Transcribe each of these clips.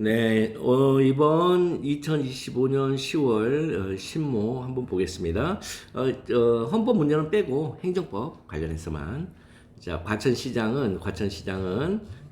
네, 이번 2025년 10월 신모 한번 보겠습니다. 헌법 문제는 빼고 행정법 관련해서만. 자, 과천시장은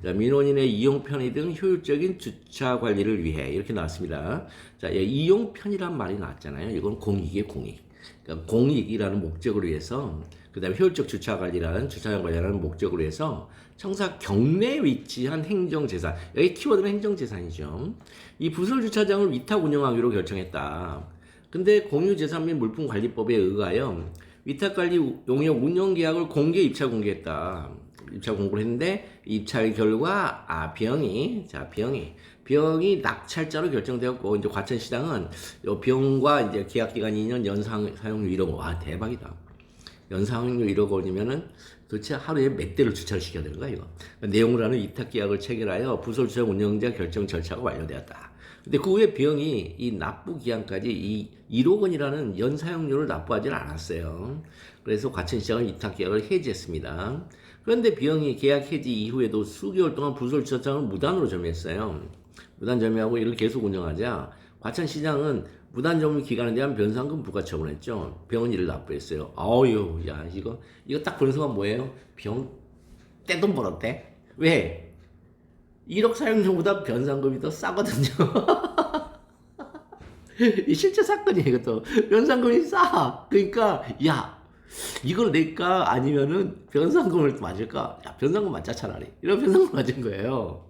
자, 민원인의 이용 편의 등 효율적인 주차 관리를 위해 이렇게 나왔습니다. 자, 이용 편의란 말이 나왔잖아요. 이건 공익이에요, 공익. 그러니까 공익이라는 목적을 위해서, 그 다음에 효율적 주차 관리라는 주차장 관리라는 목적으로 해서 청사 경내에 위치한 행정재산, 여기 키워드는 행정재산이죠. 이 부설 주차장을 위탁 운영하기로 결정했다. 근데 공유재산 및 물품관리법에 의하여 위탁관리 용역 운영계약을 입찰 공개했다. 입찰 공고를 했는데 입찰 결과 비용이 낙찰자로 결정되었고, 이제 과천시장은 요 비용과 이제 계약 기간 2년 연상 사용료 1억 원. 와, 대박이다. 연사항료 1억 원이면은 도대체 하루에 몇 대를 주차를 시켜야 되는 거야, 이거. 그러니까 내용을 하는 위탁 계약을 체결하여 부설주차장 운영자 결정 절차가 완료되었다. 근데 그 후에 비용이 이 납부 기한까지 이 1억 원이라는 연사용료를 납부하지 않았어요. 그래서 과천시장은 위탁 계약을 해지했습니다. 그런데 비용이 계약 해지 이후에도 수개월 동안 부설주차장을 무단으로 점유했어요. 무단 점유하고 이를 계속 운영하자 과천시장은 무단 점유 기간에 대한 변상금 부과 처분했죠. 병원 이를 납부했어요. 아유, 야, 이거 딱 보는 순간 뭐예요? 병 떼돈 벌었대? 왜? 1억 사용료보다 변상금이 더 싸거든요. 이 실제 사건이에요, 이것도. 변상금이 싸. 그러니까, 야, 이걸 낼까? 아니면은 변상금을 맞을까? 야, 변상금 맞자, 차라리. 이런 변상금 맞은 거예요.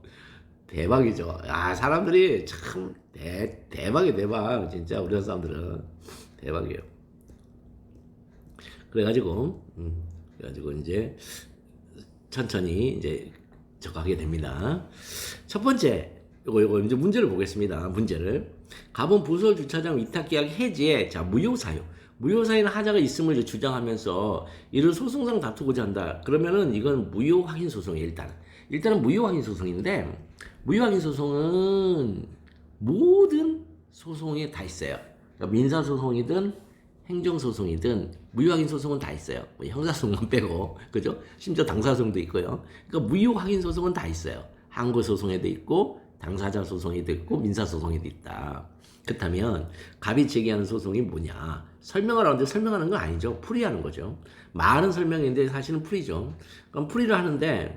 대박이죠. 아, 사람들이 참 대박이야, 대박. 진짜 우리나라 사람들은 대박이에요. 그래가지고 이제 천천히 이제 적하게 됩니다. 첫 번째, 요거 이제 문제를 보겠습니다. 문제를. 가본 부설 주차장 위탁 계약 해지에, 자, 무효사유는 하자가 있음을 이제 주장하면서 이를 소송상 다투고자 한다. 그러면은 이건 무효 확인 소송이에요, 일단은 무효 확인 소송인데, 무효 확인 소송은 모든 소송에 다 있어요. 그러니까 민사소송이든 행정소송이든 무효 확인 소송은 다 있어요. 뭐 형사소송만 빼고, 그죠? 심지어 당사소송도 있고요. 그러니까 무효 확인 소송은 다 있어요. 항고소송에도 있고, 당사자 소송에도 있고, 민사소송에도 있다. 그렇다면 갑이 제기하는 소송이 뭐냐? 설명을 하는데 설명하는 건 아니죠. 풀이하는 거죠. 말은 설명인데 사실은 풀이죠. 그럼 풀이를 하는데,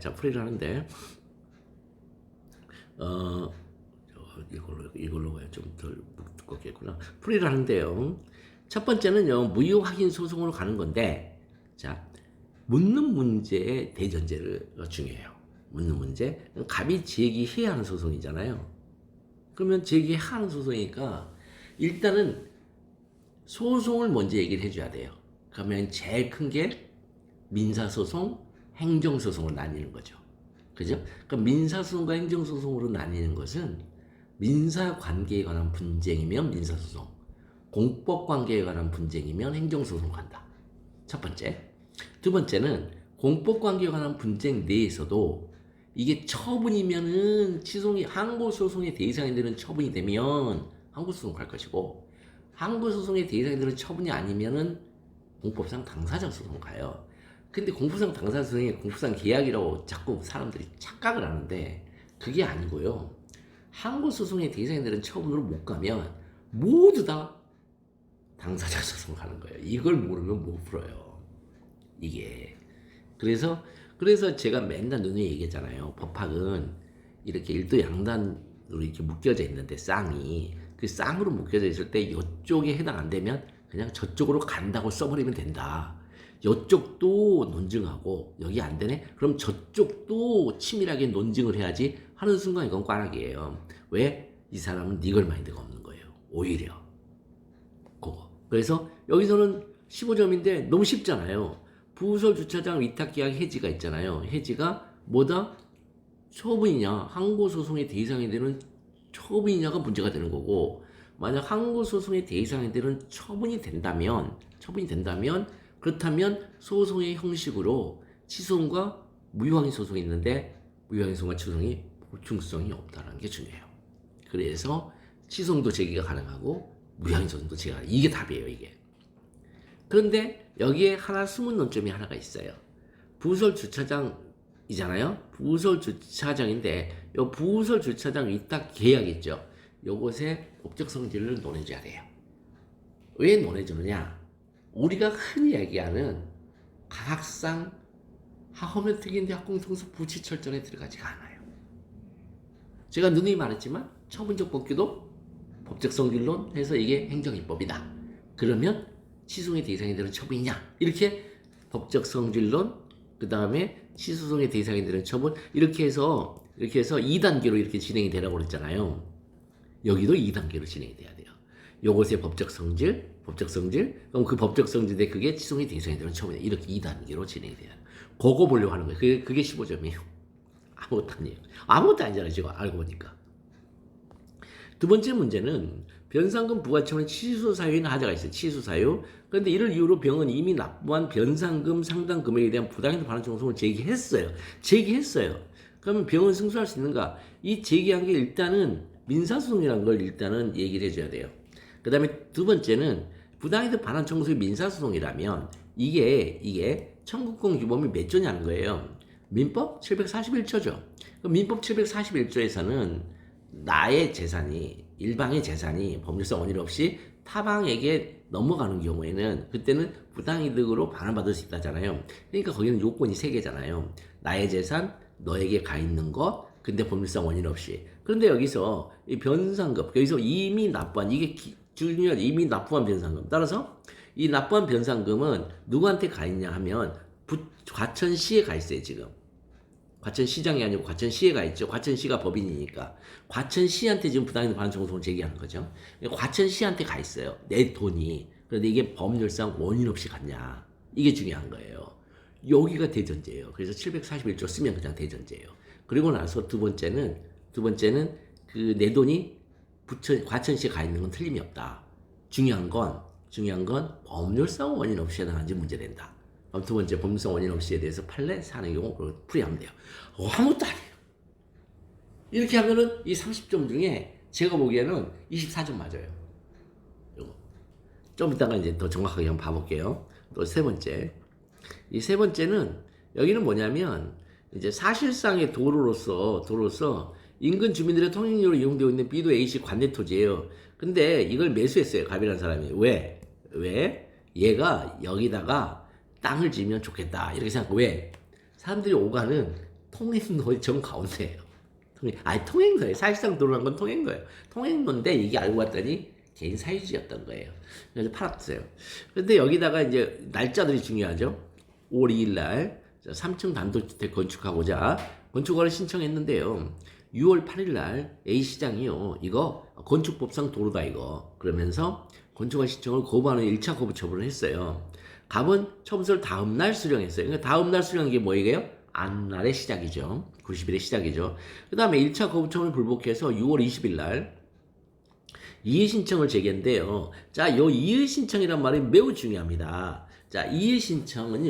이걸로 가야 좀 덜 두껍겠구나. 풀이를 하는데요. 첫 번째는요, 무효 확인 소송으로 가는 건데, 자, 묻는 문제의 대전제를 중요해요. 묻는 문제. 갑이 제기해야 하는 소송이잖아요. 그러면 제기하는 소송이니까 일단은 소송을 먼저 얘기를 해줘야 돼요. 그러면 제일 큰 게 민사소송, 행정소송으로 나뉘는 거죠. 그죠? 그러니까 민사소송과 행정소송으로 나뉘는 것은 민사관계에 관한 분쟁이면 민사소송, 공법관계에 관한 분쟁이면 행정소송 간다. 첫 번째. 두 번째는 공법관계에 관한 분쟁 내에서도 이게 처분이면은 항고소송의 대상이 되는 처분이 되면 항고소송 갈 것이고, 항고소송의 대상이 되는 처분이 아니면은 공법상 당사자 소송 가요. 근데 공법상 당사자 소송이 공법상 계약이라고 자꾸 사람들이 착각을 하는데 그게 아니고요. 항고소송의 대상이 되는 처분으로 못 가면 모두 다 당사자 소송 가는 거예요. 이걸 모르면 못 풀어요. 이게. 그래서 제가 맨날 누누이 얘기했잖아요. 법학은 이렇게 일도 양단으로 이렇게 묶여져 있는데 그 쌍으로 묶여져 있을 때 이쪽에 해당 안 되면 그냥 저쪽으로 간다고 써버리면 된다. 이쪽도 논증하고 여기 안 되네? 그럼 저쪽도 치밀하게 논증을 해야지 하는 순간 이건 꽈락이에요. 왜? 이 사람은 리걸 마인드가 없는 거예요. 오히려. 그거. 그래서 여기서는 15점인데 너무 쉽잖아요. 부설 주차장 위탁 계약 해지가 있잖아요. 해지가 뭐다? 처분이냐, 항고소송의 대상이 되는 처분이냐가 문제가 되는 거고, 만약 항고소송의 대상이 되는 처분이 된다면 그렇다면 소송의 형식으로 치소송과 무효항의 소송이 있는데 무효항의 소송과 치소송이 보충성이 없다는 게 중요해요. 그래서 치소송도 제기가 가능하고 무효항의 소송도 제기가 가능해요. 이게 답이에요, 이게. 그런데 여기에 하나 숨은 논점이 하나가 있어요. 부설 주차장 부설 주차장인데 요 부설 주차장 위탁 계약 있죠. 요것의 법적 성질을 논해줘야 돼요. 왜 논해주느냐? 우리가 흔히 얘기하는 가학상 하허면 특인대 학공성수 부치 철저에 들어가지가 않아요. 제가 누누이 말했지만 처분적 법규도 법적 성질론 해서 이게 행정입법이다. 그러면 취소의 대상이 되는 처분이냐? 이렇게 법적 성질론, 그 다음에 취소송의 대상이 되는 처분, 이렇게 해서 2단계로 이렇게 진행이 되라고 그랬잖아요. 여기도 2단계로 진행이 돼야 돼요. 요것의 법적 성질, 그럼 그 법적 성질인데 그게 취소의 대상이 되는 처분이에요. 이렇게 2단계로 진행이 돼요. 그거 보려고 하는 거예요. 그게 15점이에요. 아무것도 아니에요. 아무것도 아니잖아요, 지금 알고 보니까. 두 번째 문제는 변상금 부과처는 취소 사유인 하자가 있어요. 취소 사유. 그런데 이를 이유로 병은 이미 납부한 변상금 상당 금액에 대한 부당이득 반환 청구성을 제기했어요. 그러면 병은 승소할 수 있는가? 이 제기한 게 일단은 민사소송이라는 걸 일단은 얘기를 해줘야 돼요. 그 다음에 두 번째는 부당이득 반환 청구성이 민사소송이라면 이게 청구권 규범이 몇 조냐는 거예요. 민법 741조죠. 민법 741조에서는 나의 재산이, 일방의 재산이 법률상 원인 없이 타방에게 넘어가는 경우에는 그때는 부당이득으로 반환받을 수 있다잖아요. 그러니까 거기는 요건이 3개잖아요. 나의 재산, 너에게 가 있는 것, 근데 법률상 원인 없이. 그런데 여기서 이 변상금, 여기서 이미 납부한, 이게 중요한 이미 납부한 변상금. 따라서 이 납부한 변상금은 누구한테 가 있냐 하면 과천시에 가 있어요, 지금. 과천시장이 아니고 과천시에 가 있죠. 과천시가 법인이니까. 과천시한테 지금 부당이득 반환 청구성을 제기하는 거죠. 과천시한테 가 있어요. 내 돈이. 그런데 이게 법률상 원인 없이 갔냐. 이게 중요한 거예요. 여기가 대전제예요. 그래서 741조 쓰면 그냥 대전제예요. 그리고 나서 두 번째는 그 내 돈이 과천시에 가 있는 건 틀림이 없다. 중요한 건 법률상 원인 없이 해당하는지 문제된다. 그럼 두 번째 법률상 원인 없이에 대해서 판례 사는 경우 풀이하면 돼요. 아무것도 아니에요. 이렇게 하면은 이 30점 중에 제가 보기에는 24점 맞아요. 요거. 좀 이따가 이제 더 정확하게 한번 봐볼게요. 또 세 번째. 이 세 번째는 여기는 뭐냐면 이제 사실상의 도로로서 인근 주민들의 통행료로 이용되고 있는 B도 A씨 관내 토지예요. 근데 이걸 매수했어요. 갑이라는 사람이. 왜? 얘가 여기다가 땅을 지으면 좋겠다. 이렇게 생각하고 왜? 사람들이 오가는 통행로의 정 가운데예요. 통행로예요. 사실상 도로란 건 통행로예요. 통행로인데 이게 알고 봤더니 개인 사유지였던 거예요. 그래서 팔았어요. 근데 여기다가 이제 날짜들이 중요하죠. 5월 2일 날 3층 단독주택 건축하고자 건축허를 신청했는데요. 6월 8일 날 A시장이요. 이거 건축법상 도로다 이거. 그러면서 건축허 신청을 거부하는 1차 거부 처분을 했어요. 갑은 처분서를 다음날 수령했어요. 그러니까 다음날 수령한 게 뭐예요? 안날의 시작이죠. 90일의 시작이죠. 그 다음에 1차 거부 처분을 불복해서 6월 20일 날 이의 신청을 제기했는데요. 자, 요 이의 신청이란 말이 매우 중요합니다. 자, 이의 신청은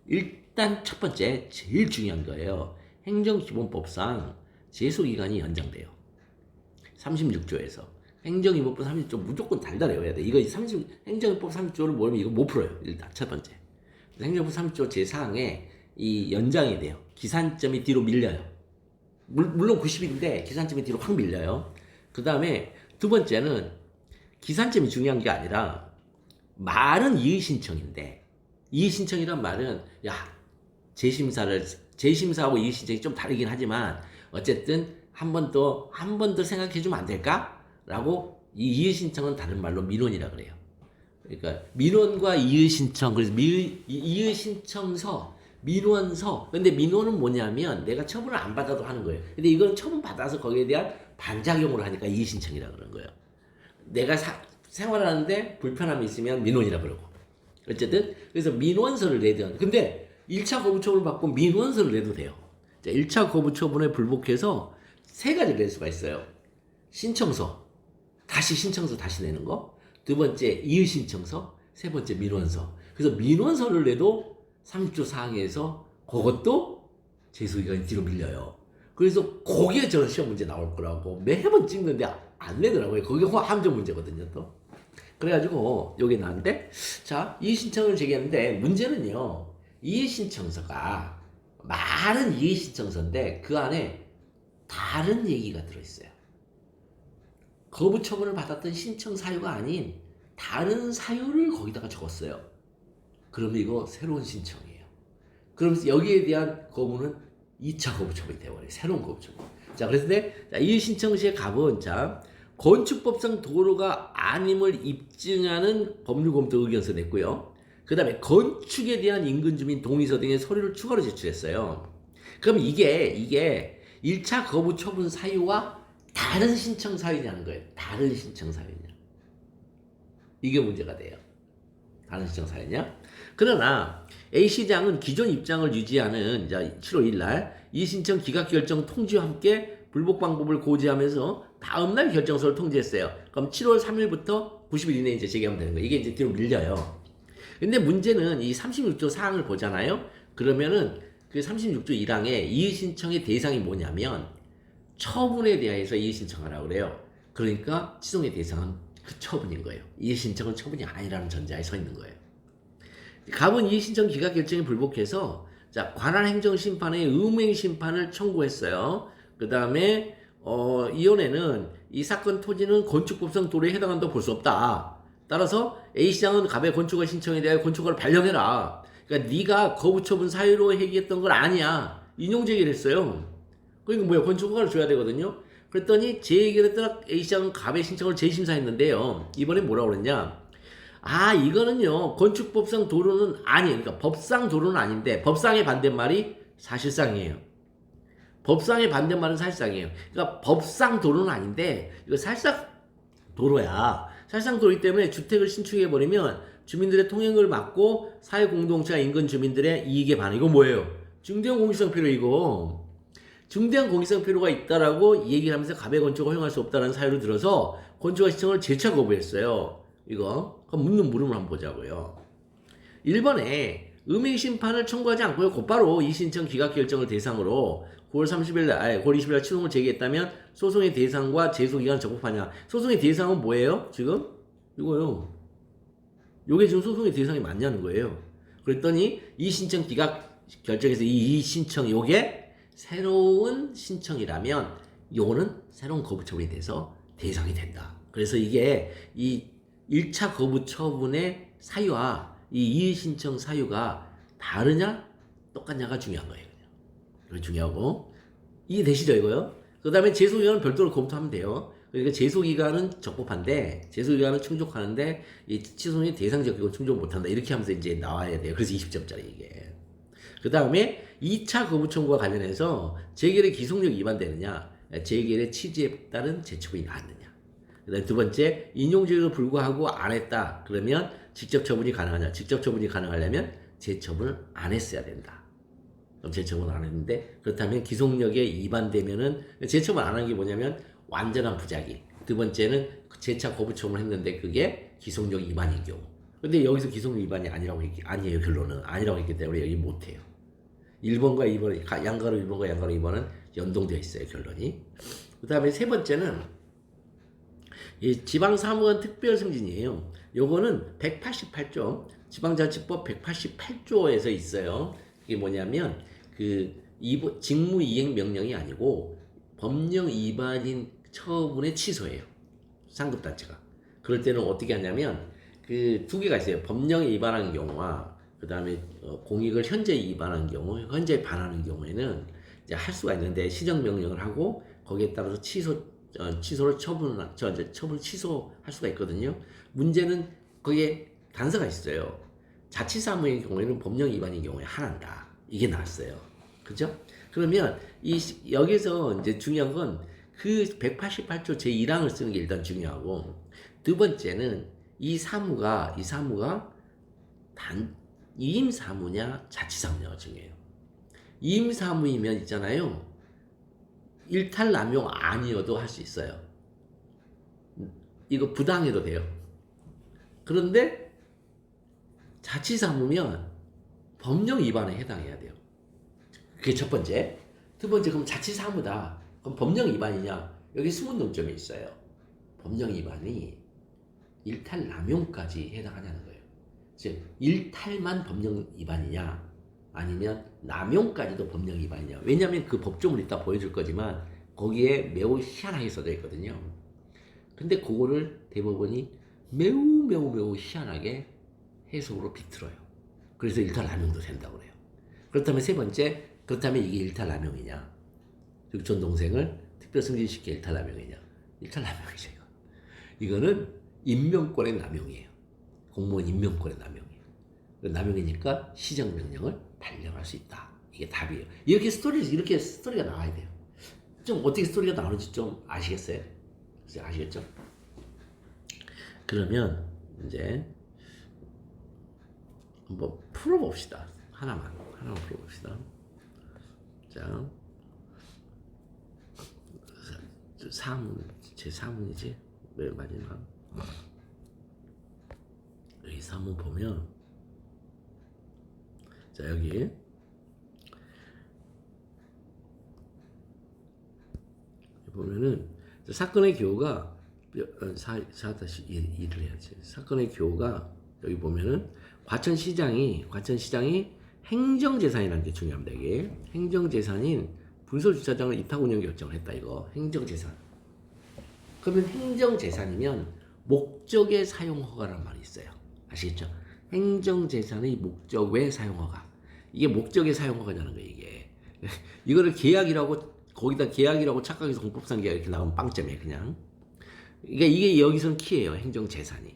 일단 첫 번째 제일 중요한 거예요. 행정기본법상 제소기간이 연장돼요. 36조에서. 행정기본법 30조 무조건 달달해야 돼. 이거 행정기법 30조를 모르면 이거 못 풀어요. 일단 첫 번째. 행정기법 30조 제4항에 이 연장이 돼요. 기산점이 뒤로 밀려요. 물론 90일인데 기산점이 뒤로 확 밀려요. 그 다음에 두 번째는 기산점이 중요한 게 아니라 말은 이의신청인데 이의신청이란 말은 재심사하고 이의신청이 좀 다르긴 하지만 어쨌든 한 번 더 생각해 주면 안 될까? 라고 이 이의신청은 다른 말로 민원이라 그래요. 그러니까 민원과 이의신청, 그래서 이의신청서, 민원서. 근데 민원은 뭐냐면 내가 처분을 안 받아도 하는 거예요. 근데 이건 처분 받아서 거기에 대한 반작용으로 하니까 이의신청이라 그러는 거예요. 내가 생활하는데 불편함이 있으면 민원이라 그러고. 어쨌든 그래서 민원서를 내든. 근데 1차 거부 처분을 받고 민원서를 내도 돼요. 자, 1차 거부 처분에 불복해서 세 가지를 낼 수가 있어요. 신청서 다시 내는 거. 두 번째 이의신청서, 세 번째 민원서. 그래서 민원서를 내도 30조 사항에서 그것도 제소기간이 뒤로 밀려요. 그래서 거기에 저는 시험 문제 나올 거라고 매번 찍는데 안 내더라고요. 그게 함정 문제거든요, 또. 그래가지고 여기 나왔는데, 자, 이의신청을 제기했는데 문제는요. 이의신청서가 많은 이의신청서인데 그 안에 다른 얘기가 들어있어요. 거부 처분을 받았던 신청 사유가 아닌 다른 사유를 거기다가 적었어요. 그러면 이거 새로운 신청이에요. 그러면서 여기에 대한 거부는 2차 거부 처분이 되어버려요. 새로운 거부 처분. 자, 그런데 이의 신청 시의 갑은 자 건축법상 도로가 아님을 입증하는 법률 검토 의견서 냈고요. 그 다음에 건축에 대한 인근 주민 동의서 등의 서류를 추가로 제출했어요. 그럼 이게 1차 거부 처분 사유와 다른 신청 사유냐는 거예요. 다른 신청 사유냐. 이게 문제가 돼요. 다른 신청 사유냐. 그러나 A시장은 기존 입장을 유지하는 7월 1일 날 이 신청 기각 결정 통지와 함께 불복 방법을 고지하면서 다음날 결정서를 통지했어요. 그럼 7월 3일부터 90일 이내에 이제 제기하면 되는 거예요. 이게 이제 뒤로 밀려요. 근데 문제는 이 36조 사항을 보잖아요. 그러면은 그 36조 1항에 이의 신청의 대상이 뭐냐면 처분에 대해서 이의 신청하라고 그래요. 그러니까 취소의 대상은 그 처분인 거예요. 이의 신청은 처분이 아니라는 전제하에 서 있는 거예요. 갑은 이의 신청 기각 결정에 불복해서 자, 관할 행정 심판의 음행 심판을 청구했어요. 그 다음에 이혼에는 이 사건 토지는 건축법상 도로에 해당한다고 볼 수 없다. 따라서 A시장은 갑의 건축허 신청에 대하여 건축허를 발령해라. 그러니까 네가 거부처분 사유로 얘기했던 건 아니야. 인용제기를 했어요. 그러니까 뭐야, 건축허가를 줘야 되거든요. 그랬더니 재얘기를 했더니 A시장은 갑의 신청을 재심사했는데요. 이번에 뭐라고 그랬냐. 이거는요, 건축법상 도로는 그러니까 법상 도로는 아닌데, 법상의 반대말이 사실상이에요. 법상의 반대말은 사실상이에요. 그러니까 법상 도로는 아닌데, 이거 사실상 도로야. 사실상 도로이기 때문에 주택을 신축해버리면 주민들의 통행을 막고 사회공동체와 인근 주민들의 이익에 반해. 이거 뭐예요? 중대한 공익성 필요, 이거. 중대한 공익성 필요가 있다라고 얘기를 하면서 갑의 건축을 허용할 수 없다는 사유를 들어서 건축허 신청을 재차 거부했어요. 이거. 그럼 묻는 물음을 한번 보자고요. 1번에 음행 심판을 청구하지 않고요. 곧바로 이 신청 기각 결정을 대상으로 9월 20일 날 취소를 제기했다면 소송의 대상과 제소 기간 적법하냐. 소송의 대상은 뭐예요? 지금? 이거요. 요게 지금 소송의 대상이 맞냐는 거예요. 그랬더니 이 신청 기각 결정에서 이 신청 요게 새로운 신청이라면 요거는 새로운 거부 처분이 돼서 대상이 된다. 그래서 이게 이 1차 거부 처분의 사유와 이 이의 신청 사유가 다르냐 똑같냐가 중요한 거예요. 그게 중요하고 이해되시죠 이거요? 그 다음에 제소기간은 별도로 검토하면 돼요. 그러니까 제소기간은 적법한데 제소기간은 충족하는데 이 취소의 대상적이고 충족 못한다 이렇게 하면서 이제 나와야 돼요. 그래서 20점짜리 이게. 그 다음에 2차 거부 청구와 관련해서 재결의 기속력이 위반되느냐 재결의 취지에 따른 재처분이 나왔느냐. 그 다음에 두 번째, 인용제기도 불구하고 안 했다. 그러면 직접 처분이 가능하냐. 직접 처분이 가능하려면 재처분을 안 했어야 된다. 그럼 재처분 안 했는데 그렇다면 기속력에 위반되면은 재처분 안 한 게 뭐냐면 완전한 부작위. 두 번째는 재차 거부 처분을 했는데 그게 기속력 위반인 경우. 근데 여기서 기속력 위반이 아니에요. 결론은. 아니라고 했기 때문에 여기 못해요. 1번과 2번, 양가로 1번과 양가로 2번은 연동되어 있어요. 결론이. 그 다음에 세 번째는 이 지방사무관 특별승진이에요. 요거는 188조, 지방자치법 188조에서 있어요. 이게 뭐냐면, 직무이행 명령이 아니고, 법령 위반인 처분의 취소예요. 상급단체가. 그럴 때는 어떻게 하냐면, 두 개가 있어요. 법령에 위반한 경우와, 그 다음에 공익을 현재 위반한 경우, 현재 반하는 경우에는 이제 할 수가 있는데, 시정명령을 하고, 거기에 따라서 취소를 처분을 취소할 수가 있거든요. 문제는 거기에 단서가 있어요. 자치사무의 경우에는 법령 위반인 경우에 하나다. 이게 나왔어요. 그죠? 그러면 여기서 이제 중요한 건 그 188조 제1항을 쓰는 게 일단 중요하고 두 번째는 이 사무가 이임사무냐 자치사무냐가 중요해요. 이임사무이면 있잖아요. 일탈남용 아니어도 할 수 있어요. 이거 부당해도 돼요. 그런데 자치사무면 법령 위반에 해당해야 돼요. 그게 첫 번째. 두 번째, 그럼 자치사무다. 그럼 법령 위반이냐? 여기 숨은 논점이 있어요. 법령 위반이 일탈남용까지 해당하냐는 거예요. 즉 일탈만 법령 위반이냐? 아니면 남용까지도 법령 위반이냐. 왜냐하면 그 법조문을 이따 보여줄 거지만 거기에 매우 희한하게 써져 있거든요. 근데 그거를 대법원이 매우 희한하게 해석으로 비틀어요. 그래서 일탈남용도 된다고 그래요. 그렇다면 세 번째, 그렇다면 이게 일탈남용이냐? 육촌 동생을 특별 승진시켜 일탈남용이냐? 일탈남용이죠. 이거는 임명권의 남용이에요. 공무원 임명권의 남용이에요. 남용이니까 시정명령을 발령할 수 있다. 이게 답이에요. 이렇게 스토리가 나와야 돼요. 좀 어떻게 스토리가 나오는지 좀 아시겠어요? 아시겠죠? 그러면 이제 한번 풀어봅시다. 하나만 풀어봅시다. 자, 제 4문이지? 맨 마지막. 여기 4문 보면, 자, 여기. 보면은, 사건의 교가 4-1을 해야지. 사건의 교가 여기 보면은 과천시장이 행정재산이라는 게 중요합니다. 이게 행정재산인 분소주차장을 이탁 운영 결정을 했다. 이거 행정재산. 그러면 행정재산이면 목적의 사용허가라는 말이 있어요. 아시겠죠? 행정재산의 목적 외 사용허가. 이게 목적의 사용허가냐는 거예요. 이게 이거를 계약이라고 거기다 계약이라고 착각해서 공법상 계약 이렇게 나오면 빵점이에요. 그냥. 그러니까 이게 여기서는 키예요. 행정재산이.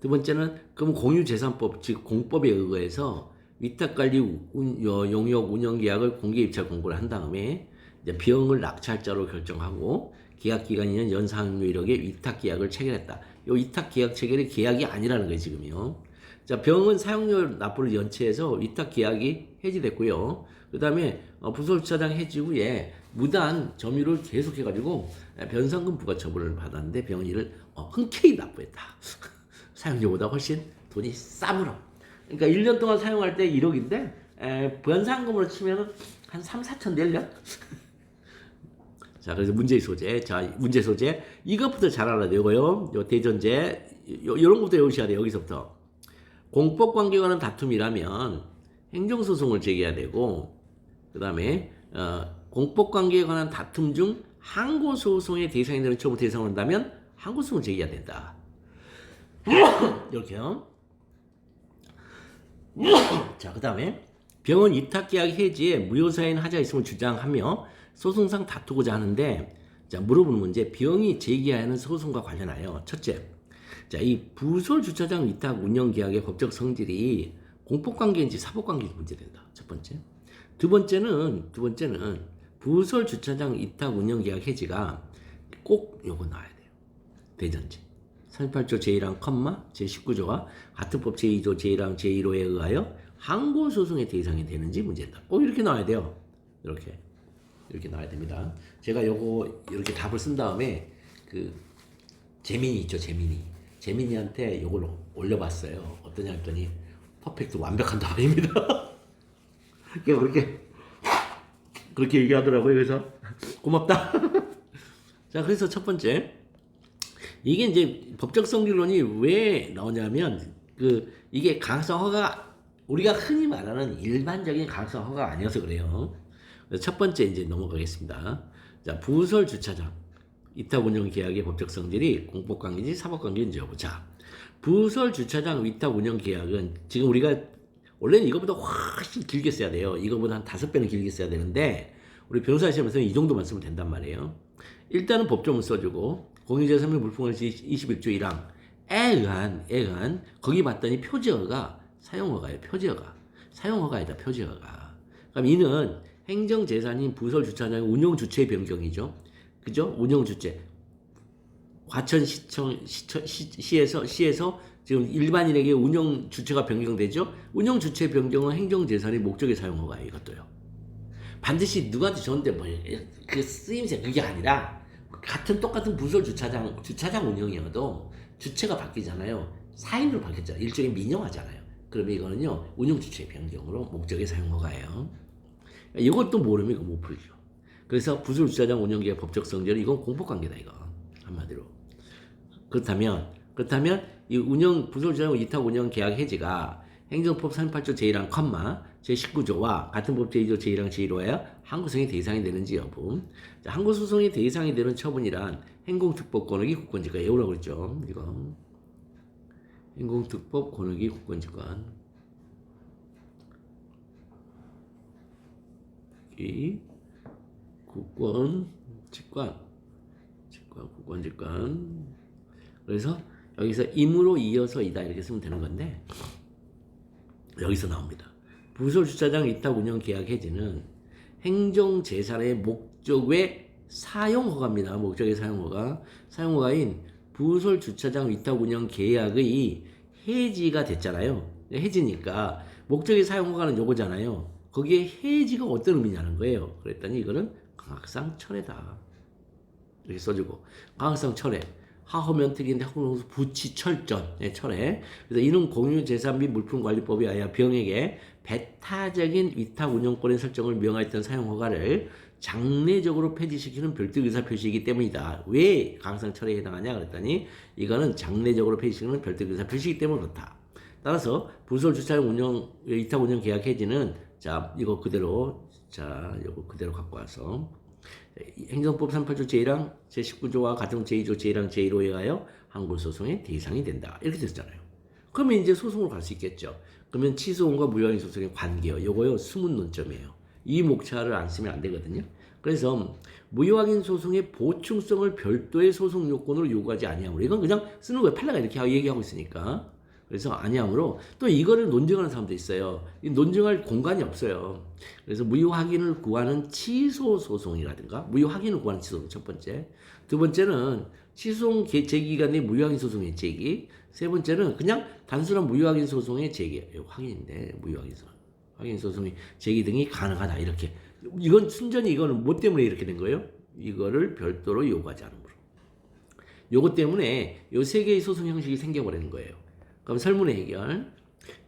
두 번째는 그럼 공유재산법 즉 공법에 의거해서 위탁관리 용역 운영계약을 공개입찰 공고를 한 다음에 이제 비용을 낙찰자로 결정하고 계약기간이면 연상료 1억의 위탁계약을 체결했다. 이 위탁계약 체결이 계약이 아니라는 거예요. 지금요. 자, 병은 사용료 납부를 연체해서 위탁계약이 해지됐고요. 그 다음에 부설주차장 해지 후에 무단 점유를 계속해가지고 변상금 부과처분을 받았는데 병은 이를 흔쾌히 납부했다. 사용료보다 훨씬 돈이 싸물어. 그러니까 1년 동안 사용할 때 1억인데 변상금으로 치면 한 3-4천 내려. 자, 그래서 문제의 소재. 자, 문제 소재. 이것부터 잘 알아야 되고요. 요 대전제. 요런 것부터 외우셔야 돼요. 여기서부터. 공법관계에 관한 다툼이라면 행정소송을 제기해야 되고, 그 다음에 공법관계에 관한 다툼 중 항고소송의 대상이 되는 처분 대상을 한다면 항고소송을 제기해야 된다. 이렇게요. 자, 그 다음에 병원 위탁계약 해지에 무효사인 하자 있음을 주장하며 소송상 다투고자 하는데, 자, 물어보는 문제. 병이 제기하는 소송과 관련하여 첫째, 자, 이 부설주차장 위탁 운영계약의 법적 성질이 공법관계인지 사법관계인지 문제된다. 첫 번째. 두 번째는 부설주차장 위탁 운영계약 해지가 꼭 요거 나와야 돼요. 대전제. 38조 제1항 컴마 제19조와 같은 법 제2조 제1항 제1호에 의하여 항고소송의 대상이 되는지 문제다. 꼭 이렇게 나와야 돼요. 이렇게 나와야 됩니다. 제가 요거 이렇게 답을 쓴 다음에 그 재민이 있죠. 재민이한테 요걸 올려봤어요. 어떠냐 했더니 퍼펙트 완벽한 답입니다. 그렇게 얘기하더라고요. 그래서 고맙다. 자, 그래서 첫 번째, 이게 이제 법적 성질론이 왜 나오냐면 이게 가능성 허가, 우리가 흔히 말하는 일반적인 가능성 허가가 아니어서 그래요. 그래서 첫 번째 이제 넘어가겠습니다. 자, 부설 주차장 위탁 운영 계약의 법적 성질이 공법관계인지 사법관계인지 여부. 자, 부설 주차장 위탁 운영 계약은 지금 우리가 원래는 이거보다 훨씬 길게 써야 돼요. 이거보다 한 5배는 길게 써야 되는데 우리 변호사 시험에서는 이 정도만 쓰면 된단 말이에요. 일단은 법조문 써주고 공유재산물 물품관리 21조 1항에 의한 거기 봤더니 표지어가 사용허가예요. 사용허가이다. 표지어가. 그럼 이는 행정재산인 부설주차장의 운영주체의 변경이죠. 그죠? 운영주체. 시에서 지금 일반인에게 운영주체가 변경되죠. 운영주체 변경은 행정재산의 목적의 사용허가예요. 이것도요. 반드시 누구한테 줬는데 그 쓰임새 그게 아니라 똑같은 주차장 운영이어도 주체가 바뀌잖아요. 사인으로 바뀌었잖아요. 일종의 민영화잖아요. 그러면 이거는요, 운영주체 변경으로 목적의 사용허가예요. 이것도 모르면 이거 못 풀죠. 그래서 부설주차장 운영계약 법적 성질은 이건 공법관계다, 이거. 한마디로. 그렇다면 이 부설주차장 위탁 운영 계약 해지가 행정법 38조 제1항 컴마 제19조와 같은 법 제2조 제1항 제1호에 항고소송의 대상이 되는지 여부. 자, 항고소송의 대상이 되는 처분이란 행공특법 권익위 국권지가 예우라고 그랬죠. 이거 행공특법 권익위 국권지관 이 국권직관. 그래서 여기서 임으로 이어서 이다 이렇게 쓰면 되는 건데 여기서 나옵니다. 부설주차장 위탁 운영 계약 해지는 행정재산의 목적의 사용허가입니다. 목적의 사용허가. 사용허가인 부설주차장 위탁 운영 계약의 해지가 됐잖아요. 해지니까 목적의 사용허가는 요거잖아요. 거기에 해지가 어떤 의미냐는 거예요. 그랬더니 이거는 강학상 철회다. 이렇게 써주고 강학상 철회. 하허면 특인데 하고서 부치 철전 철회. 그래서 이는 공유재산 및 물품관리법에 의하여 병에게 배타적인 위탁 운영권의 설정을 명하였던 사용허가를 장래적으로 폐지시키는 별도 의사표시이기 때문이다. 왜 강학상 철회에 해당하냐 그랬더니 이거는 장래적으로 폐지시키는 별도 의사표시이기 때문에 그렇다. 따라서 부설주차장 운영 위탁 운영 계약 해지는 자 이거 그대로 갖고 와서 행정법 38조 제1항 제19조와 같은 제2조 제1항 제1호에 의하여 항고소송의 대상이 된다. 이렇게 됐잖아요. 그러면 이제 소송으로 갈 수 있겠죠. 그러면 취소원과 무효확인 소송의 관계요. 요거요 숨은 논점이에요. 이 목차를 안 쓰면 안 되거든요. 그래서 무효확인 소송의 보충성을 별도의 소송 요건으로 요구하지 아니하므로 이건 그냥 쓰는 거예요. 판례가 이렇게 얘기하고 있으니까. 그래서 아니하므로 또 이거를 논증하는 사람도 있어요. 이 논증할 공간이 없어요. 그래서 무효 확인을 구하는 취소 소송이라든가 무효 확인을 구하는 취소 첫 번째. 두 번째는 취소 제기가 내 무효 확인 소송의 제기. 세 번째는 그냥 단순한 무효 확인 소송의 제기. 확인인데 무효 확인 소송의 제기 등이 가능하다. 이렇게. 이건 순전히 이거는 뭐 때문에 이렇게 된 거예요? 이거를 별도로 요구하지 않으므로. 요거 때문에 요 세 개의 소송 형식이 생겨버리는 거예요. 그럼 설문의 해결.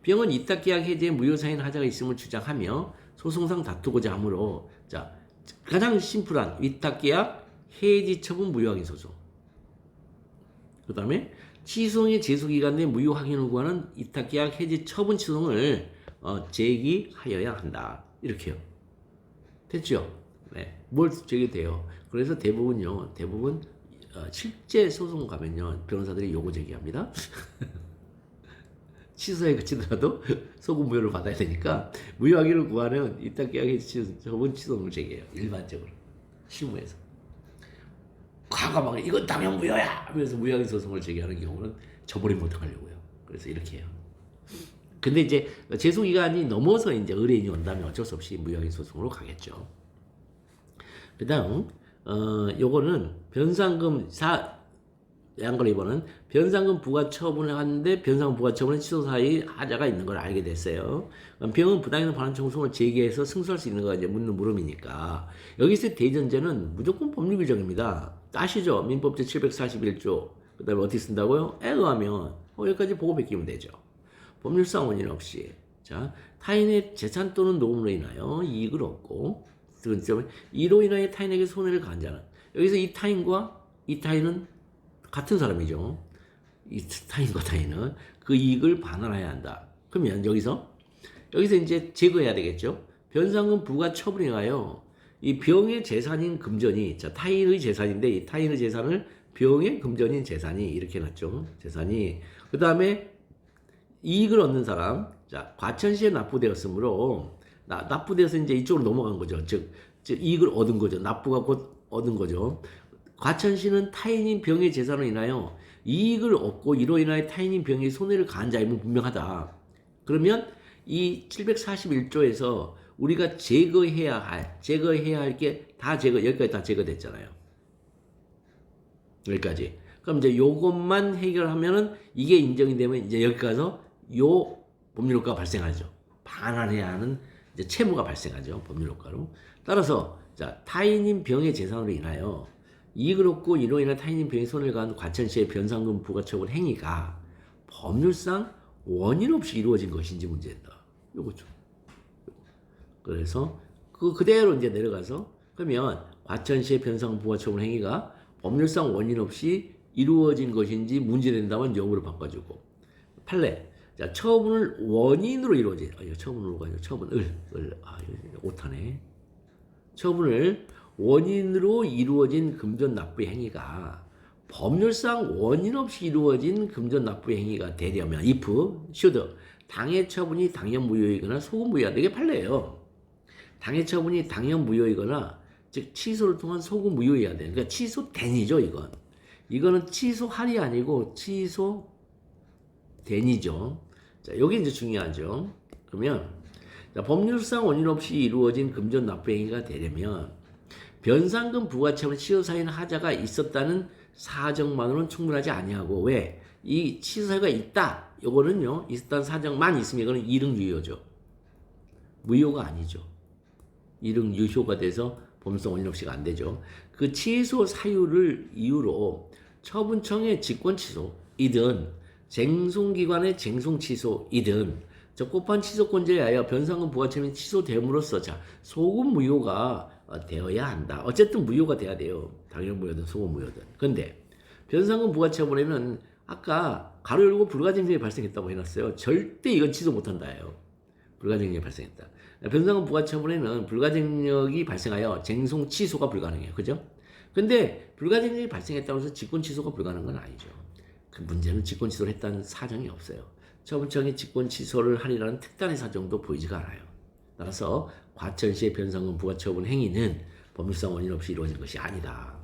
병은 위탁계약 해제에 무효사인 하자가 있음을 주장하며 소송상 다투고자 하므로 자 가장 심플한 위탁계약 해지 처분 무효확인 소송. 그 다음에 취소의 제소기간 내 무효 확인을 구하는 위탁계약 해지 처분 취소를 제기하여야 한다. 이렇게요. 됐죠? 네. 뭘 제기돼요? 그래서 대부분 실제 소송 가면요 변호사들이 요거 제기합니다. 취소에 그치더라도 소급 무효를 받아야 되니까 무효확인을 구하는 위탁계약의 처분 취소를 제기해요. 일반적으로 실무에서 과감하게 이건 당연 무효야 하면서 무효확인 소송을 제기하는 경우는 저버리면 어떡하려고요. 그래서 이렇게 해요. 근데 이제 제소기간이 넘어서 이제 의뢰인이 온다면 어쩔 수 없이 무효확인 소송으로 가겠죠. 그다음 요거는 변상금 양걸 입원은 변상금 부과 처분을 하는데 변상금 부과 처분은 취소 사이 하자가 있는 걸 알게 됐어요. 병은 부당이나 반환 청송을 제기해서 승소할 수 있는 거가 이제 묻는 물음이니까 여기서 대전제는 무조건 법률 규정입니다. 아시죠? 민법 제 741조. 그다음에 어떻게 쓴다고요? 에 의하면 여기까지 보고 베끼면 되죠. 법률상 원인 없이 자 타인의 재산 또는 노음으로 인하여 이익을 얻고 이로 인하여 타인에게 손해를 가한 자는 여기서 이 타인과 이 타인은 같은 사람이죠. 이 타인과 타인은 그 이익을 반환해야 한다. 그러면 여기서 이제 제거해야 되겠죠. 변상금 부과 처분에 의하여 이 병의 재산인 금전이 자 타인의 재산인데 이 타인의 재산을 병의 금전인 재산이 이렇게 놨죠. 재산이 그 다음에 이익을 얻는 사람 자 과천시에 납부되었으므로 납부돼서 이제 이쪽으로 넘어간 거죠. 즉 이익을 얻은 거죠. 납부가 곧 얻은 거죠. 과천시는 타인인 병의 재산으로 인하여 이익을 얻고 이로 인하여 타인인 병의 손해를 가한 자임은 분명하다. 그러면 이 741조에서 우리가 제거해야 할 게 다 여기까지 다 제거됐잖아요. 여기까지. 그럼 이제 요것만 해결하면은 이게 인정이 되면 이제 여기 가서 요 법률효과가 발생하죠. 반환해야 하는 이제 채무가 발생하죠. 법률효과로. 따라서 자 타인인 병의 재산으로 인하여 이익을 얻고 이로 인해 타인인 병의 손해를 가한 과천시의 변상금 부과 처분 행위가 법률상 원인 없이 이루어진 것인지 문제다. 요거죠. 그래서 그대로 이제 내려가서 그러면 과천시의 변상금 부과 처분 행위가 법률상 원인 없이 이루어진 것인지 문제된다면 영으로 바꿔주고 판례 자, 처분을 원인으로 이루어진, 이거 처분으로가 아니라 이거 오타네. 처분을 원인으로 이루어진 금전납부의 행위가 법률상 원인 없이 이루어진 금전납부의 행위가 되려면 if, should, 당해 처분이 당연 무효이거나 소급 무효하다. 이게 판례예요. 당해 처분이 당연 무효이거나 즉 취소를 통한 소급 무효해야 돼. 그러니까 취소된이죠, 이건. 이거는 취소할이 아니고 취소된이죠. 자, 여기 이제 중요하죠. 그러면 자, 법률상 원인 없이 이루어진 금전 납부 행위가 되려면 변상금 부과처분 취소 사유는 하자가 있었다는 사정만으로는 충분하지 아니하고 왜? 이 취소 사유가 있다. 요거는요. 있었다는 사정만 있으면 이거는 이릉 유효죠. 무효가 아니죠. 이릉 유효가 돼서 법률상 원인 없이가 안 되죠. 그 취소 사유를 이유로 처분청의 직권 취소이든 쟁송기관의 쟁송 취소이든 적법한 취소권자에 의하여 변상금 부과처분이 취소됨으로써 자 소급 무효가 되어야 한다. 어쨌든 무효가 돼야 돼요. 당연 무효든 소급 무효든. 근데 변상금 부과처분에는 아까 가로 열고 불가증력이 발생했다고 해놨어요. 절대 이건 취소 못한다예요. 불가증력이 발생했다. 변상금 부과처분에는 불가증력이 발생하여 쟁송 취소가 불가능해요. 그죠? 근데 불가증력이 발생했다고 해서 직권 취소가 불가능한 건 아니죠. 그 문제는 직권 취소를 했다는 사정이 없어요. 처분청이 직권 취소를 하리라는 특단의 사정도 보이지가 않아요. 따라서 과천시의 변상금 부과처분 행위는 법률상 원인 없이 이루어진 것이 아니다.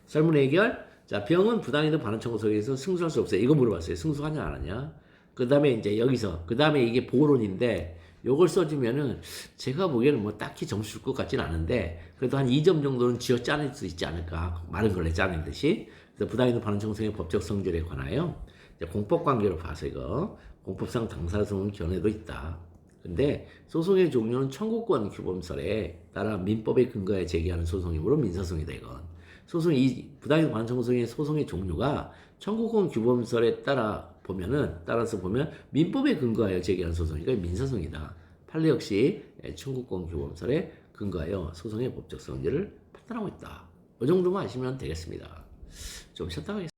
설문 해결. 자, 병은 부당이든 반환 청구서에 의해서 승소할 수 없어요. 이거 물어봤어요. 승소하냐 안 하냐? 그 다음에 이제 여기서 그 다음에 이게 보론인데 요걸 써주면은 제가 보기에는 뭐 딱히 점수 줄 것 같진 않은데 그래도 한 2점 정도는 쥐어 짜낼 수 있지 않을까. 마른 걸레 짜낸 듯이. 그래서 부당이든 반환 청구서의 법적 성질에 관하여 공법 관계로 봐서 이거 공법상 당사소송 견해도 있다. 근데 소송의 종류는 청구권 규범설에 따라 민법에 근거해 제기하는 소송이므로 민사소송이다 이건. 소송이 이 부당이든 반환 청구서의 소송의 종류가 청구권 규범설에 따라서 보면 민법에 근거하여 제기하는 소송이니까 민사소송이다. 판례 역시 청구권 규범설에 근거하여 소송의 법적 성질을 판단하고 있다. 이 정도만 아시면 되겠습니다. 좀 쉬었다 가겠습니다.